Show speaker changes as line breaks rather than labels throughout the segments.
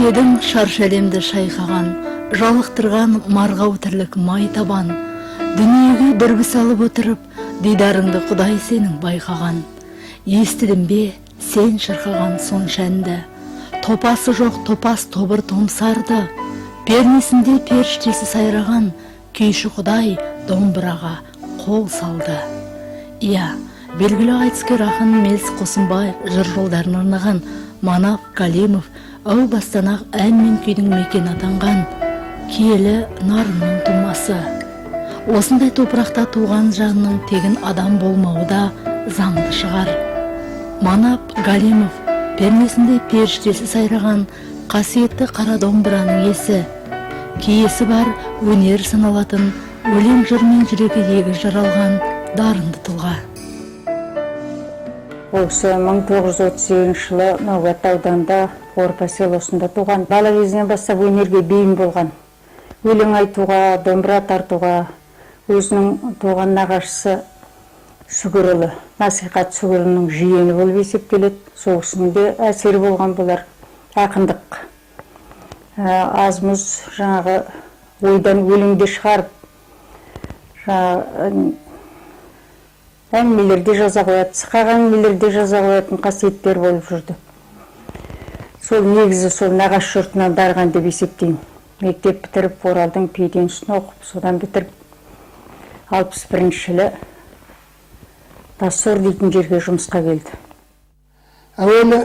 едің шаршы әлемді шайқаған, жалықтырған марғау тірлік май табан. Дүниеге дүрбі салып отырып, дидарыңды Құдай сенің байқаған. Естідің бе сен шырқаған сонша әнді? Топасы жоқ топас тобыр томсарды, пернесінде періштесі сайраған, күйші Құдай домбыраға қол салды. Иә, белгілі айтыскер ақын Мелс Қосынбай жыр жолдарын арнаған Манап Галимов әу бастан-ақ ән мен күйдің мекен атанған киелі нарынның тумасы. Осындай топырақта туған жанның тегін адам болмауы да заңды шығар. Манап Галимов пернесінде періштесі сайраған қасиетті қара домбыраның иесі, киесі бар өнер саналатын, өлең жырмен жүрегі егіз жаралған дарынды тұлға.
Осы 1938 жылы Наугат ауданында Орта селосында туған. Бала кезінен бастап өнерге бейім болған. Өлең айтуға, домбыра тартуға өзінің туған нағашысы Сүгірұлы, Насихат Сүгірұлының жиені болып есептеледі. Сол кісінің де әсері болған болар. Ақындық аз-мұз жаңағы ойдан өлеңде шығарып, әңгімелерде жаза қояды, сықақ әңгімелерде жаза қоятын қасиеттер болып жүрді. Сол негізі сол нағаш жұртынан дарыған деп есептеймін. Мектеп бітіріп, Оралдың пединститутын оқып, содан бітіріп 61 жылы Тассор дейтін жерге жұмысқа келді.
Әуелі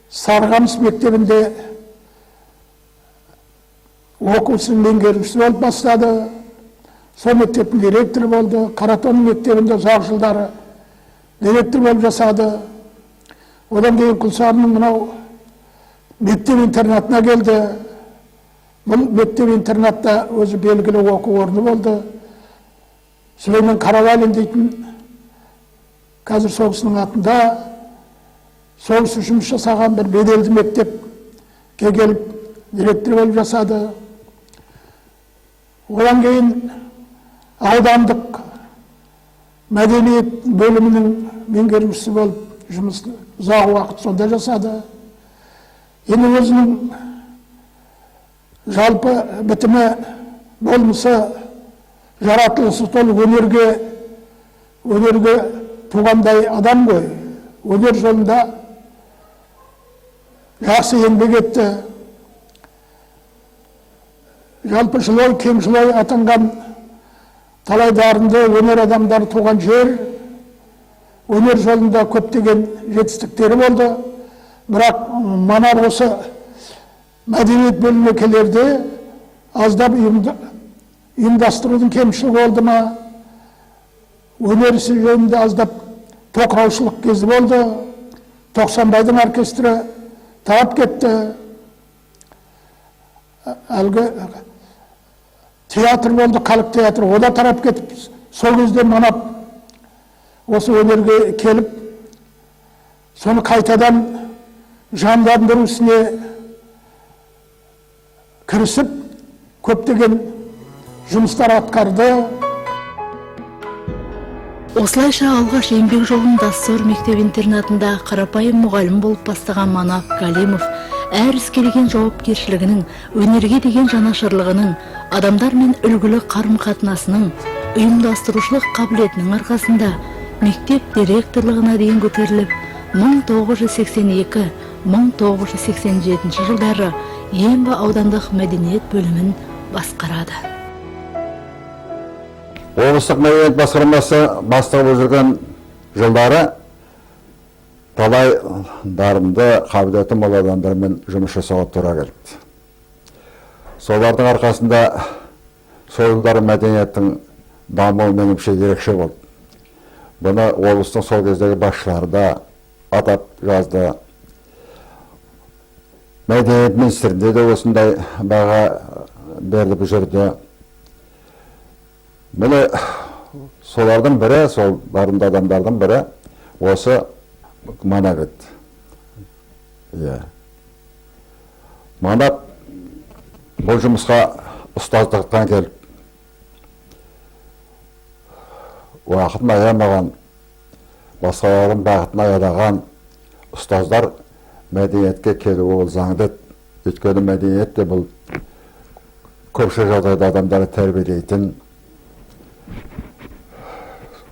Сарғамыс мектебінде оқусын меңгерушісі болып бастады. Сол мектептің директоры болды. Қаратон мектебінде ұзақ жылдары директор болып жасады. Одан кейін Құлсарының мынау мектеп интернатына келді. Бұл мектеп интернатта өзі белгілі оқу орны болды. Сүлеймен Қаравалин дейтін қазір соғысының атында соғыс жұмыс жасаған бір беделді мектепке келіп директор болып жасады. Одан кейін аудандық мәдениет бөлімінің меңгерушісі болып жұмыс ұзақ уақыт сонда жасады. Енді өзінің жалпы бітімі болмысы, жаратылысы толы өнерге туғандай адам ғой. Өнер жолында жақсы еңбек етті. Жалпы Жылой, Кең Жылой атанған талай дарынды өнер адамдары туған жер. Өнер жолында көптеген жетістіктері болды. Бірақ Манап осы мәдениет бөліміне келерде аздап ұйымдастырудың кемшілігі болды ма? Өнер ісі жөнінде аздап тоқыраушылық кезі болды. Тоқсанбайдың оркестрі тарап кетті. Әлгі театр болды, халық театры, ода тарап кетіп, сол кезде Манап осы өнерге келіп, соны қайтадан жандандыру ісіне кірісіп, көптеген жұмыстар атқарды.
Осылайша алғаш еңбек жолын Тассор мектеп-интернатында қарапайым мұғалім болып бастаған Манап Галимов әр іске деген жауапкершілігінің, өнерге деген жанашырлығының, адамдармен үлгілі қарым-қатынасының, ұйымдастырушылық қабілетінің арқасында мектеп директорлығына дейін көтеріліп, 1982-1987 жылдары Ембі аудандық мәдениет бөлімін басқарады.
Облыстық мәдениет басқармасы бастығы болып жүрген жылдары талай дарынды, қабілеті мол адамдармен жұмыс жасауға тура келді. Солардың арқасында сол жылдары мәдениеттің дамуы меніңше ерекше болды. Бұны облыстың сол кездегі басшылары да атап жазды. Мәдениет министрінде де осындай баға беріліп жүрді. Міне солардың бірі, сол дарынды адамдардың бірі осы Манап еді. Манап бұл жұмысқа ұстаздықтан келіп, уақытын аямаған, басқалардың бағытын аялаған ұстаздар мәдениетке келуі ол заңды. Өйткені мәдениет те бұл көпшілік жағдайда адамдарды тәрбиелейтін,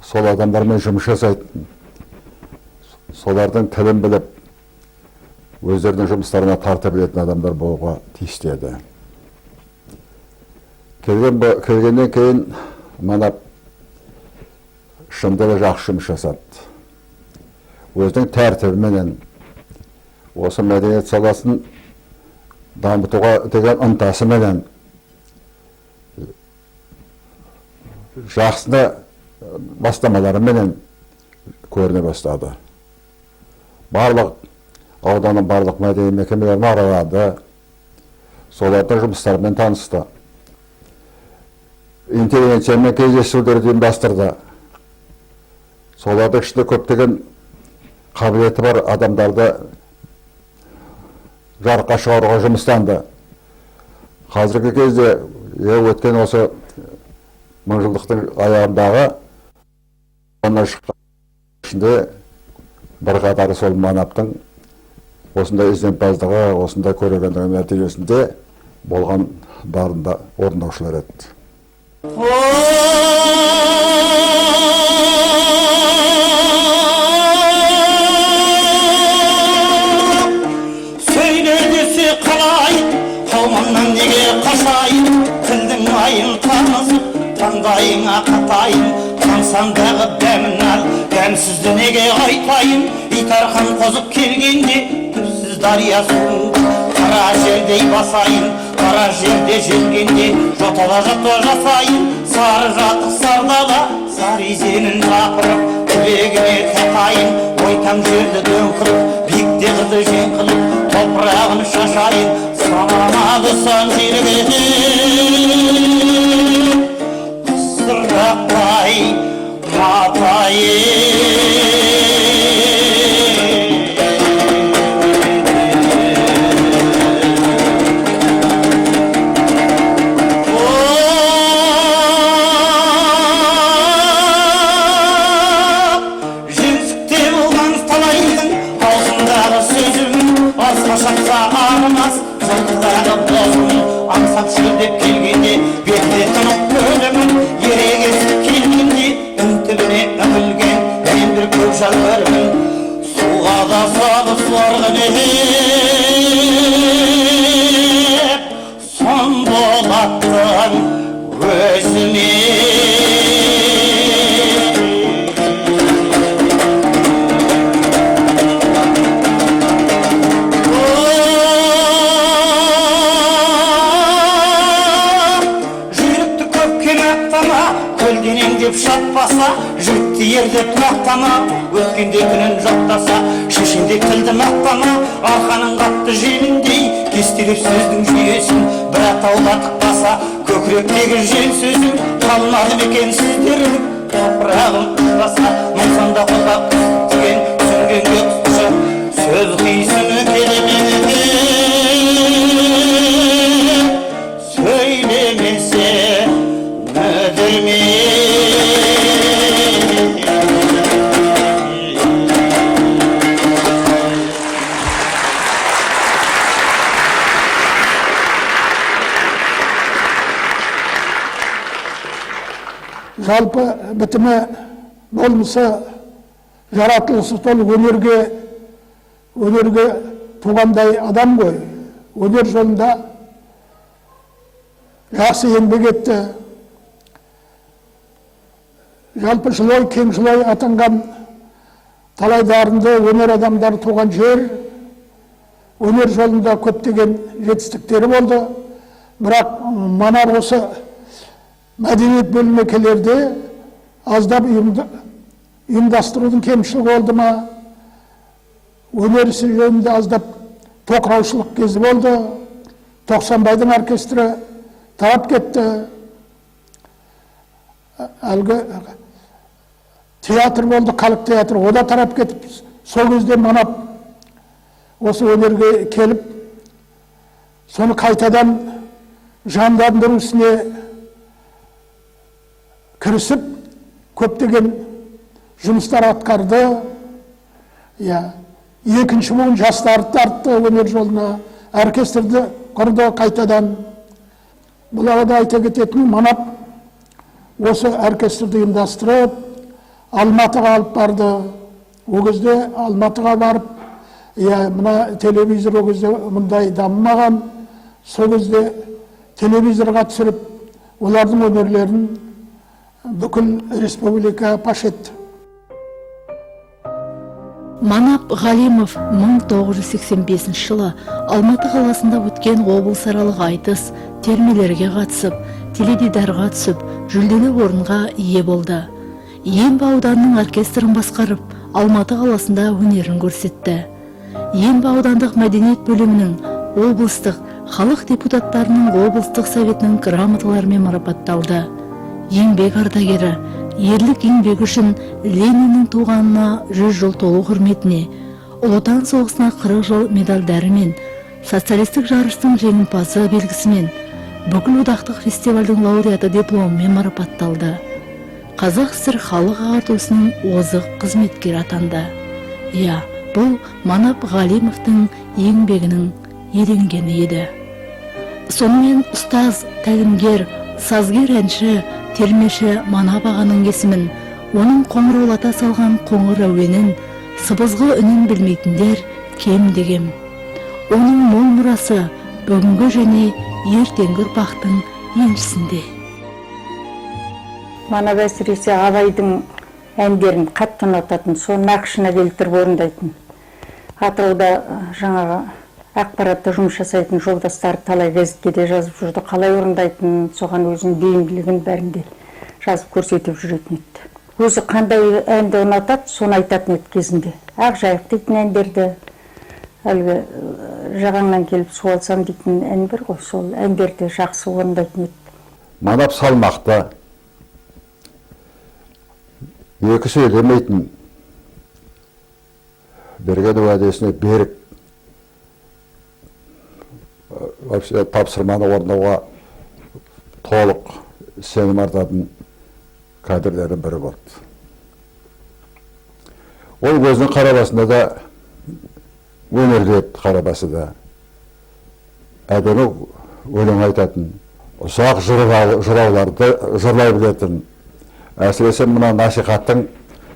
сол адамдармен жұмыс жасайтын, солардың тілін біліп, өздерінің жұмыстарына тарта білетін адамдар болуға тиісті еді. Келгеннен кейін Манап шындығы жақсы жұмыс жасады. Өзінің тәртібіменен осы мәдениет саласын дамытуға деген ынтасыменен жақсыны бастамаларыменен көріне бастады. Барлық ауданның барлық мәдени мекемелерін аралады, солардың жұмыстарымен танысты. Интеллигенциямен кездесулерді ұйымдастырды. Солардың ішінде көптеген қабілеті бар адамдарды жарыққа шығаруға жұмыстанды. Қазіргі кезде өткен осы мыңжылдықтың аяғындағы ішінде бір қатары сол Манаптың осындай ізденімпаздығы, осындай көрегендігі нәтижесінде болған дарында орындаушылар еді.
Söyle dese қалай, қауманнан неге қашайын, тілдің айын танысып, таңдайыңа қатайын, қансандағы дәмін ал, дәмсізді неге айтайын, итарқан қозып келгенде, түпсіз дария суын, қара жердей басайын, қара жерде желгенде, жотала жасайын, сары жатық сардала, сары изенін жапырып, түбегіне тақайын, ойтам жерді дөңкіріп, биікте қызды жен қылып, топырағын шашайын, санамады сан жерге сырақпай матайын. Шақса арымас, жылқыдағы досым, аңсап шөлдеп келгенде, бетте тұнып өлімін, ерегесіп келгенде, үнтігіне үмілген, мен бір көк жалғырмын, суға да салып сорғын сон болаттың өзіме. Деп шатпаса, жігітті ердеп мақтама, өткенде күнін жоқтаса, шешенде тілді мақтама, арқаның қатты желіндей, кестелеп сөздің жүйесін, бір атаулатық баса, көкіректегі жел сөзін, қалмады мекен сөздерін, топырағын ұстаса, мұнсанда қолға деген сүнгенге тұтшы, сөз қисыны келемеді, сөйлемесе мүдірме.
Жалпы бітімі болмысы, жаратылысы толы өнерге туғандай адам ғой. Өнер жолында жақсы еңбек етті. Жалпы Жылой, Кең Жылой атанған талай дарынды өнер адамдары туған жер, өнер жолында көптеген жетістіктері болды. Бірақ Манап осы мәдениет бөлмекелерде аздап ұйымдастырудың кемшілігі болды ма, өнер жөнінде аздап тоқыраушылық кезі болды. Тоқсанбайдың оркестрі тарап кетті. Әлгі театр болды, халық театры, ода тарап кетіп, сол кезде Манап осы өнерге келіп, соны қайтадан жандандыру ісіне кірісіп, көптеген жұмыстар атқарды. Екінші буын жастарды тартты өнер жолына, оркестрді құрды қайтадан. Бұл арада айта кететін Манап осы оркестрді ұйымдастырып, Алматыға алып барды. О кезде Алматыға барып, мына телевизор о кезде мұндай дамымаған, сол кезде телевизорға түсіріп, олардың өнерлерін бүкіл республика паш етті.
Манап Ғалимов 1985 жылы Алматы қаласында өткен облысаралық айтыс термелерге қатысып, теледидарға түсіп, жүлделі орынға ие болды. Ембі ауданының оркестрін басқарып, Алматы қаласында өнерін көрсетті. Ембі аудандық мәдениет бөлімінің облыстық халық депутаттарының облыстық советінің грамоталарымен марапатталды. Еңбек ардагері, ерлік еңбек үшін Лениннің туғанына 100 жыл толу құрметіне, Ұлы Отан соғысына 40 жыл медальдарымен, социалистік жарыстың жеңімпазы белгісімен, бүкіл одақтық фестивальдің лауреаты дипломымен марапатталды. Қазақ ССР халық ағартусының озық қызметкері атанды. Бұл Манап Ғалимовтың еңбегінің еленгені еді. Сонымен ұстаз, тәлімгер, сазгер әнші, термеші Манап ағаның есімін, оның қоңыраулата салған қоңыр әуенін, сыбызғы үнін білмейтіндер кем дегем. Оның мол мұрасы бүгінгі және ертеңгі ұрпақтың еншісінде.
Манап әсіресе Абайдың әндерін қатты ұнататын, соны нақышына келтіріп орындайтын. Атырауда жаңағы ақпаратта жұмыс жасайтын жолдастары талай газетке де жазып жүрді, қалай орындайтын, соған өзінің бейімділігін бәрінде жазып көрсетіп жүретін еді. Өзі қандай әнді ұнатады, соны айтатын еді кезінде. Ақжайық дейтін әндерді, әлгі жағаңнан келіп су алсам дейтін ән бар ғой, сол әндерді жақсы орындайтын еді.
Манап салмақты, екі сөйлемейтін, берген уәдесіне берік, тапсырманы орындауға толық сенім артатын кадрлердің бірі болды. Ол өзінің қарабасында да өнерде қарабасы да әдемі өлең айтатын, ұсақ жырауларды жырлай білетін, әсіресе мына насихаттың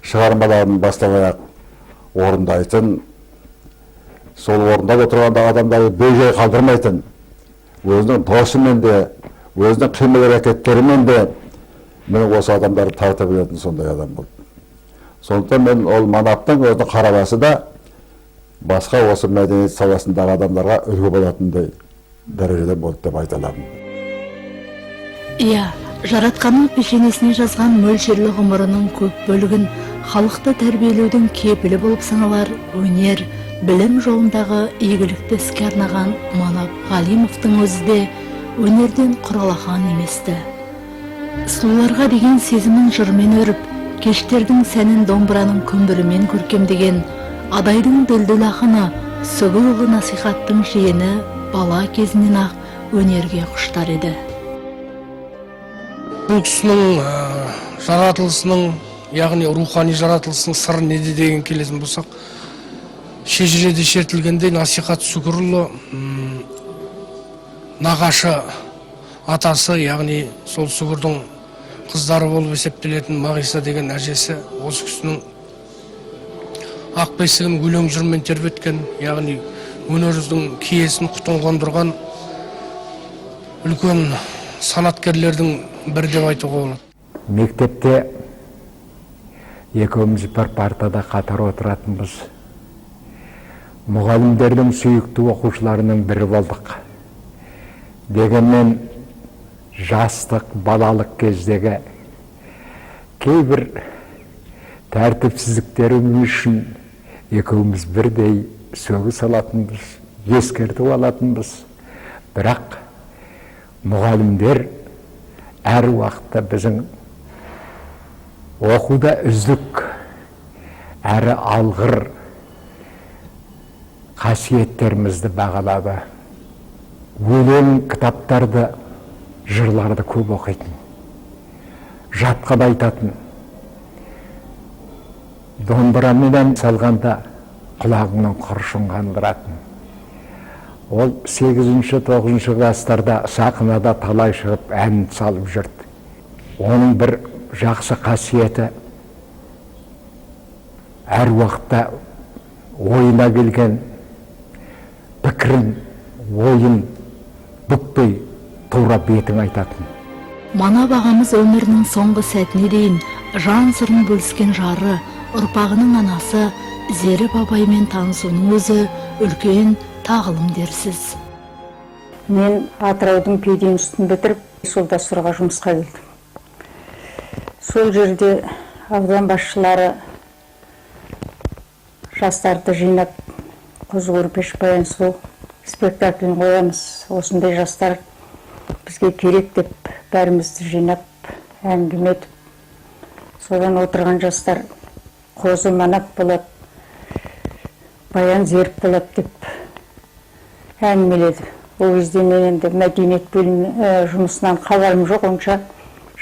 шығармаларын бастан-аяқ орындайтын, сол орындап отырғанда адамдарды бей-жай қалдырмайтын, өзінің досымен де, өзінің қимыл әрекеттерімен де мен осы адамдарды тарта білетін сондай адам болды. Сондықтан мен ол Манаптың өзінің қарабасы да басқа осы мәдениет саласындағы адамдарға үлгі болатындай дәрежеде болды деп айта аламын.
Жаратқанның пешенесіне жазған мөлшерлі ғұмырының көп бөлігін халықты тәрбиелеудің кепілі болып саналар өнер, білім жолындағы игілікті іске арнаған Манап Ғалимовтың өзі де өнерден құралақан еместі. Сұлуларға деген сезімін жырмен өріп, кештердің сәнін домбыраның күмбірімен көркемдеген Адайдың дүлдүл ақыны, Сүгірұлы насихаттың жиені бала кезінен ақ өнерге құштар еді.
Бұл кісінің жаратылысының, яғни рухани жаратылысының сыры неде деген келетін болсақ, шежіреде шертілгендей насихат Сүгірұлы нағашы атасы, яғни сол Сүгірдің қыздары болып есептелетін Мағиса деген әжесі осы кісінің ақ бесігін өлең жырмен тербеткен, яғни өнеріміздің киесін құтын қондырған үлкен санаткерлердің бірі деп айтуға болады.
Мектепте екеуміз бір партада қатар отыратынбыз. Мұғалімдердің сүйікті оқушыларының бірі болдық. Дегенмен жастық, балалық кездегі кейбір тәртіпсіздіктеріміз үшін екеуміз бірдей сөгіс алатынбыз, ескертіп алатынбыз. Бірақ мұғалімдер әр уақытта біздің оқуда үздік әрі алғыр қасиеттерімізді бағалады. Өлең кітаптарды, жырларды көп оқитын, жатқан айтатын. Домбырамен салғанда құлағыңның құрышын қандыратын. Ол 8-9 класстарда сахнада талай шығып ән салып жүрді. Оның бір жақсы қасиеті әр уақытта ойына келген пікірін, ойын бүкпей тура бетін айтатын.
Манап ағамыз өмірінің соңғы сәтіне дейін жан сырын бөліскен жары, ұрпағының анасы Зері бабаймен танысуының өзі үлкен тағылым дерсіз.
Мен Атыраудың пединститутын бітіріп, Жолдасұрға жұмысқа келдім. Сол жерде аудан басшылары жастарды жинап, Қозы көрпеш баян сұлу спектаклін қоямыз. Осындай жастар бізге керек деп бәрімізді жинап, әңгіме етіп. Содан отырған жастар Қозы манап болады, баян зеріп болады деп әңгімеледі. Ол кезде мен енді мәдениет жұмысынан хабарым жоқ, онша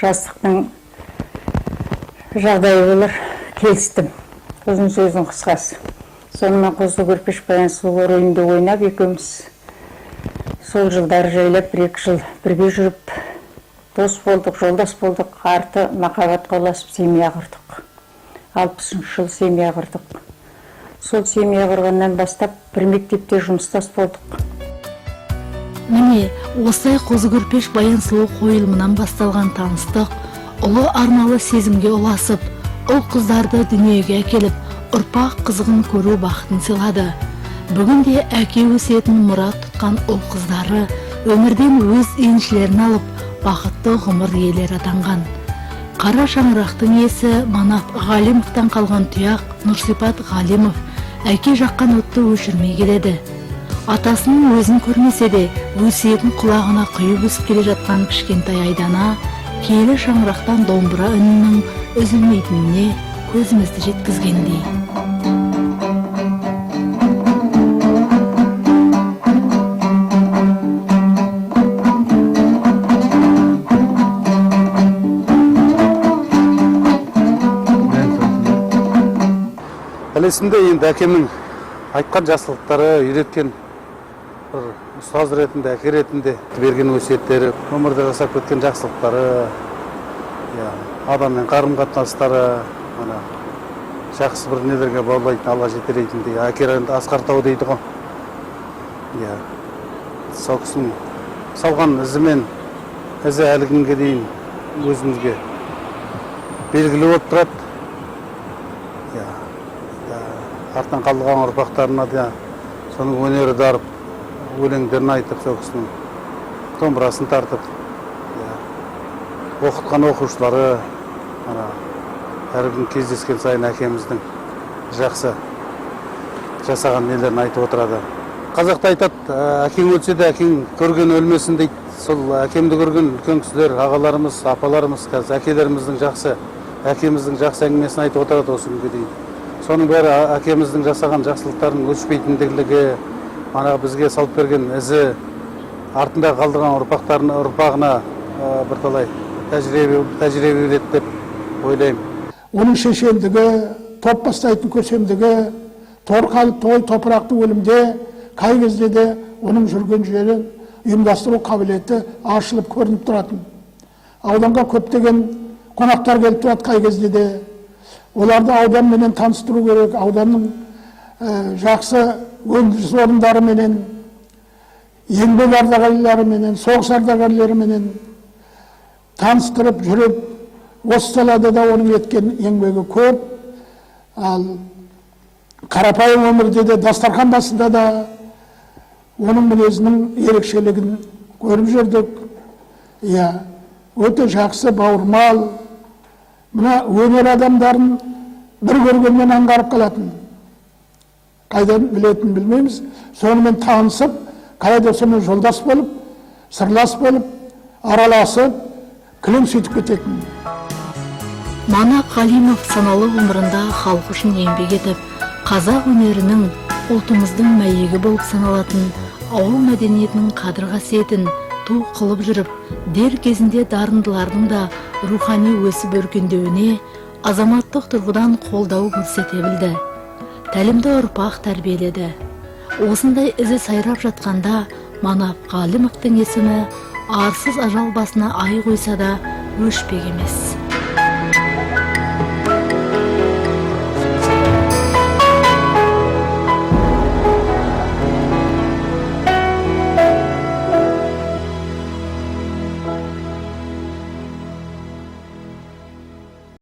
жастықтың жағдайы болар, келістім. Ұзын сөздің қысқасы. Сонымен Қозы көрпеш баян сұлу рөлінде ойнап, екеуміз сол жылдары жайлап 1-2 жыл бірге жүріп, дос болдық, жолдас болдық, арты махаббатқа ұласып семья құрдық. 60 жыл семья құрдық. Сол семья құрғаннан бастап бір мектепте жұмыстас болдық.
Міне, осылай Қозы көрпеш баян сұлу қойылымынан басталған таныстық, ұлы арналы сезімге ұласып, ұл қыздарды дүниеге әкеліп, ұрпақ қызығын көру бақытын сыйлады. Бүгінде әке өсиетін мұрат тұтқан ұл қыздары өмірден өз еншілерін алып, бақытты ғұмыр иелері атанған. Қара шаңырақтың иесі Манап Ғалимовтан қалған тұяқ Нұрсипат Ғалимов әке жаққан отты өшірмей келеді. Атасының өзін көрмесе де, өсиетін құлағына құйып өсіп келе жатқан кішкентай Айдана киелі шаңырақтан домбыра үнінің үзілмейтініне көзімізді жеткізгендей.
Әлесінде енді әкемнің айтқан жақсылықтары, үйреткен бір ұстаз ретінде, әке ретінде берген өсиеттері, өмірде жасап кеткен жақсылықтары, адаммен қарым-қатынастары, жақсы бір нелерге баулайтын, алға жетелейтіндей, әке асқар тау дейді ғой. Сол кісінің салған ізімен, ізі әлі күнге дейін өзімізге белгілі болып тұрады. Артынан қалған ұрпақтарына да соның өнері дарып, өлеңдерін айтып, сол кісінің домбырасын тартып, оқытқан оқушылары әр күн кездескен сайын әкеміздің жақсы жасаған нелерін айтып отырады. Қазақта айтады, әкең өлсе де әкең көрген өлмесін дейді. Сол әкемді көрген үлкен кісілер, ағаларымыз, апаларымыз, әкелеріміздің жақсы, әкеміздің жақсы әңгімесін айтып отырады осы күнге дейін. Соның бәрі әкеміздің жасаған жақсылықтарын өшпейтіндігі, бізге салып берген ізі, артында қалдырған ұрпағына бірталай тәжірибе береді деп ойлаймын.
Оның шешендігі, топ бастайтын көсемдігі, торқалы той, топырақты өлімде, қай кезде де оның жүрген жерін ұйымдастыру қабілеті ашылып көрініп тұратын. Ауданға көптеген қонақтар келіп тұрады қай кезде де. Оларды ауданменен таныстыру керек, ауданның жақсы өндіріс орындарыменен, еңбек ардагерлеріменен, соғыс ардагерлеріменен таныстырып жүріп, осы салада да оның еткен еңбегі көп. Ал қарапайым өмірде де, дастархан басында да оның мінезінің ерекшелігін көріп жүрдік. Өте жақсы, бауырмал, мына өнер адамдарын бір көргеннен аңғарып қалатын. Қайдан білетін білмейміз. Сонымен танысып, қайда сонымен жолдас болып, сырлас болып, араласып, кілең сөйтіп кететін.
Манап Ғалимов саналы ғұмырында халық үшін еңбек етіп, қазақ өнерінің ұлтымыздың мәйегі болып саналатын ауыл мәдениетінің қадір-қасиетін ту қылып жүріп, дер кезінде дарындылардың да рухани өсіп өркендеуіне азаматтық тұрғыдан қолдау көрсете білді. Тәлімді ұрпақ тәрбиеледі. Осындай ізі сайрап жатқанда Манап Ғалимовтың есімі арсыз ажал басына ай қойса да өшпек емес.